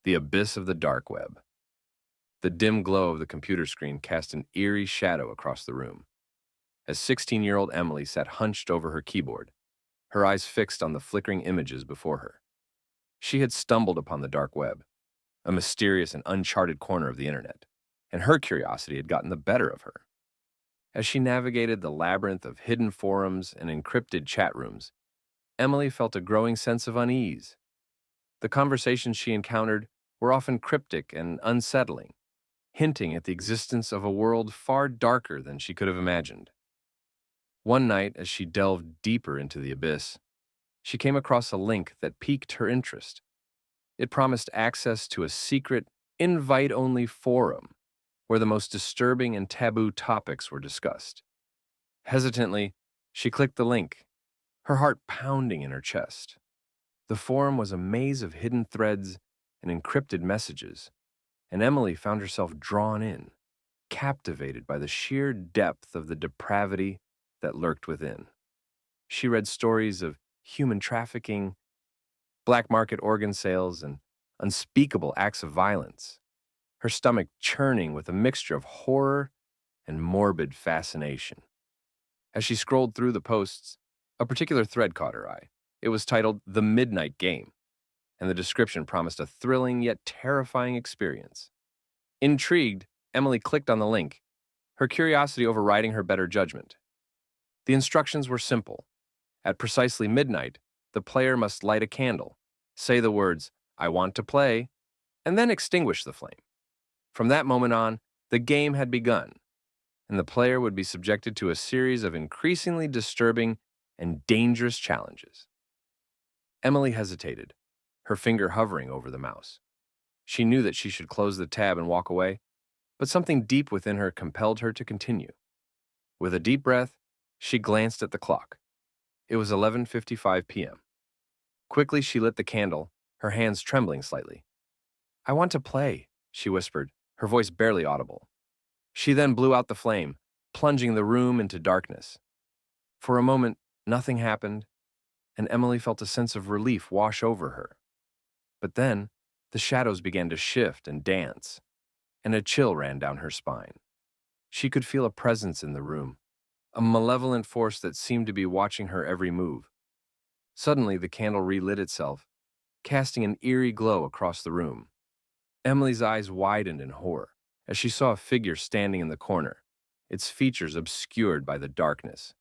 The abyss of the dark web. The dim glow of the computer screen cast an eerie shadow across the room, as 16-year-old Emily sat hunched over her keyboard, her eyes fixed on the flickering images before her. She had stumbled upon the dark web, a mysterious and uncharted corner of the internet, and her curiosity had gotten the better of her. As she navigated the labyrinth of hidden forums and encrypted chat rooms, Emily felt a growing sense of unease. The conversations she encountered were often cryptic and unsettling, hinting at the existence of a world far darker than she could have imagined. One night, as she delved deeper into the abyss, she came across a link that piqued her interest. It promised access to a secret, invite-only forum where the most disturbing and taboo topics were discussed. Hesitantly, she clicked the link, her heart pounding in her chest. The forum was a maze of hidden threads and encrypted messages, and Emily found herself drawn in, captivated by the sheer depth of the depravity that lurked within. She read stories of human trafficking, black market organ sales, and unspeakable acts of violence, her stomach churning with a mixture of horror and morbid fascination. As she scrolled through the posts, a particular thread caught her eye. It was titled The Midnight Game, and the description promised a thrilling yet terrifying experience. Intrigued, Emily clicked on the link, her curiosity overriding her better judgment. The instructions were simple. At precisely midnight, the player must light a candle, say the words, "I want to play," and then extinguish the flame. From that moment on, the game had begun, and the player would be subjected to a series of increasingly disturbing and dangerous challenges. Emily hesitated, her finger hovering over the mouse. She knew that she should close the tab and walk away, but something deep within her compelled her to continue. With a deep breath, she glanced at the clock. It was 11:55 p.m. Quickly, she lit the candle, her hands trembling slightly. "I want to play," she whispered, her voice barely audible. She then blew out the flame, plunging the room into darkness. For a moment, nothing happened, and Emily felt a sense of relief wash over her. But then, the shadows began to shift and dance, and a chill ran down her spine. She could feel a presence in the room, a malevolent force that seemed to be watching her every move. Suddenly, the candle relit itself, casting an eerie glow across the room. Emily's eyes widened in horror as she saw a figure standing in the corner, its features obscured by the darkness.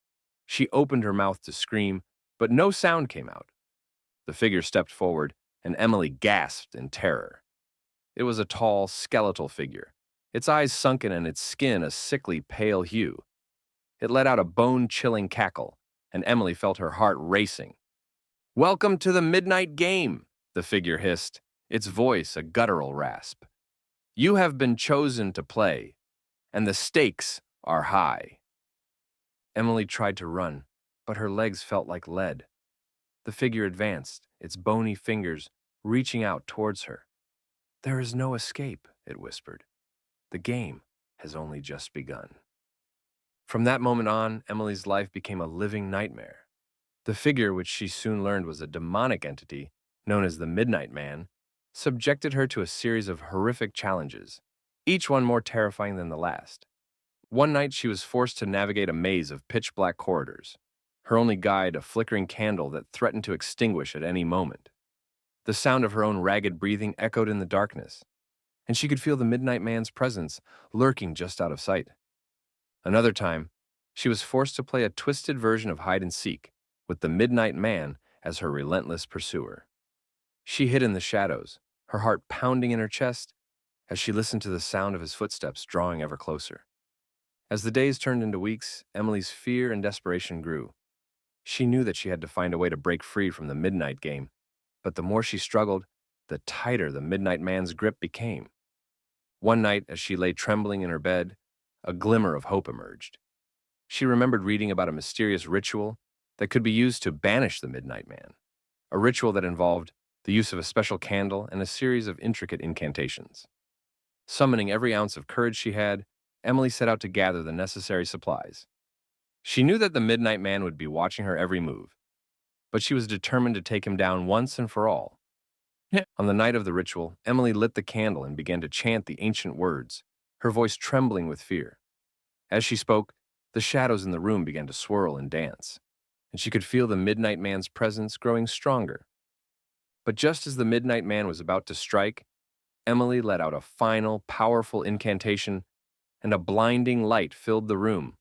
She opened her mouth to scream, but no sound came out. The figure stepped forward, and Emily gasped in terror. It was a tall, skeletal figure, its eyes sunken and its skin a sickly pale hue. It let out a bone-chilling cackle, and Emily felt her heart racing. "Welcome to the midnight game," the figure hissed, its voice a guttural rasp. "You have been chosen to play, and the stakes are high." Emily tried to run, but her legs felt like lead. The figure advanced, its bony fingers reaching out towards her. "There is no escape," it whispered. "The game has only just begun." From that moment on, Emily's life became a living nightmare. The figure, which she soon learned was a demonic entity known as the Midnight Man, subjected her to a series of horrific challenges, each one more terrifying than the last. One night, she was forced to navigate a maze of pitch-black corridors, her only guide a flickering candle that threatened to extinguish at any moment. The sound of her own ragged breathing echoed in the darkness, and she could feel the Midnight Man's presence lurking just out of sight. Another time, she was forced to play a twisted version of hide-and-seek, with the Midnight Man as her relentless pursuer. She hid in the shadows, her heart pounding in her chest as she listened to the sound of his footsteps drawing ever closer. As the days turned into weeks, Emily's fear and desperation grew. She knew that she had to find a way to break free from the midnight game, but the more she struggled, the tighter the Midnight Man's grip became. One night, as she lay trembling in her bed, a glimmer of hope emerged. She remembered reading about a mysterious ritual that could be used to banish the Midnight Man, a ritual that involved the use of a special candle and a series of intricate incantations. Summoning every ounce of courage she had, Emily set out to gather the necessary supplies. She knew that the Midnight Man would be watching her every move, but she was determined to take him down once and for all. On the night of the ritual, Emily lit the candle and began to chant the ancient words, her voice trembling with fear. As she spoke, the shadows in the room began to swirl and dance, and she could feel the Midnight Man's presence growing stronger. But just as the Midnight Man was about to strike, Emily let out a final, powerful incantation, and a blinding light filled the room.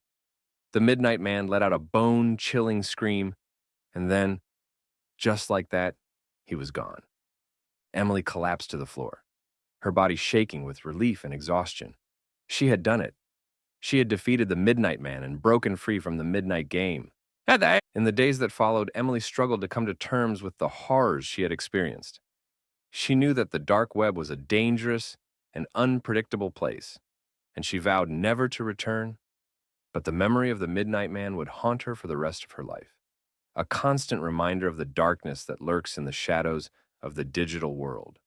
The Midnight Man let out a bone-chilling scream, and then, just like that, he was gone. Emily collapsed to the floor, her body shaking with relief and exhaustion. She had done it. She had defeated the Midnight Man and broken free from the Midnight Game. In the days that followed, Emily struggled to come to terms with the horrors she had experienced. She knew that the dark web was a dangerous and unpredictable place, and she vowed never to return, but the memory of the Midnight Man would haunt her for the rest of her life, a constant reminder of the darkness that lurks in the shadows of the digital world.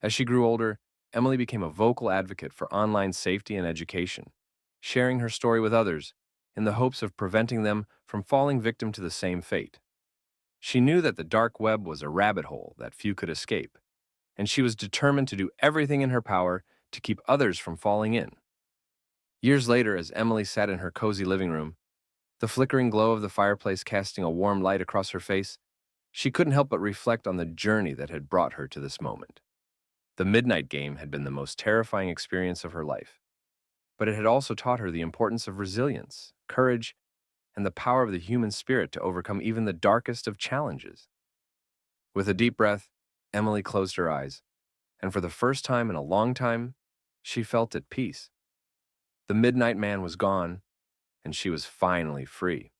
As she grew older, Emily became a vocal advocate for online safety and education, sharing her story with others in the hopes of preventing them from falling victim to the same fate. She knew that the dark web was a rabbit hole that few could escape, and she was determined to do everything in her power to keep others from falling in. Years later, as Emily sat in her cozy living room, the flickering glow of the fireplace casting a warm light across her face, she couldn't help but reflect on the journey that had brought her to this moment. The Midnight Game had been the most terrifying experience of her life, but it had also taught her the importance of resilience, courage, and the power of the human spirit to overcome even the darkest of challenges. With a deep breath, Emily closed her eyes, and for the first time in a long time, she felt at peace. The Midnight Man was gone, and she was finally free.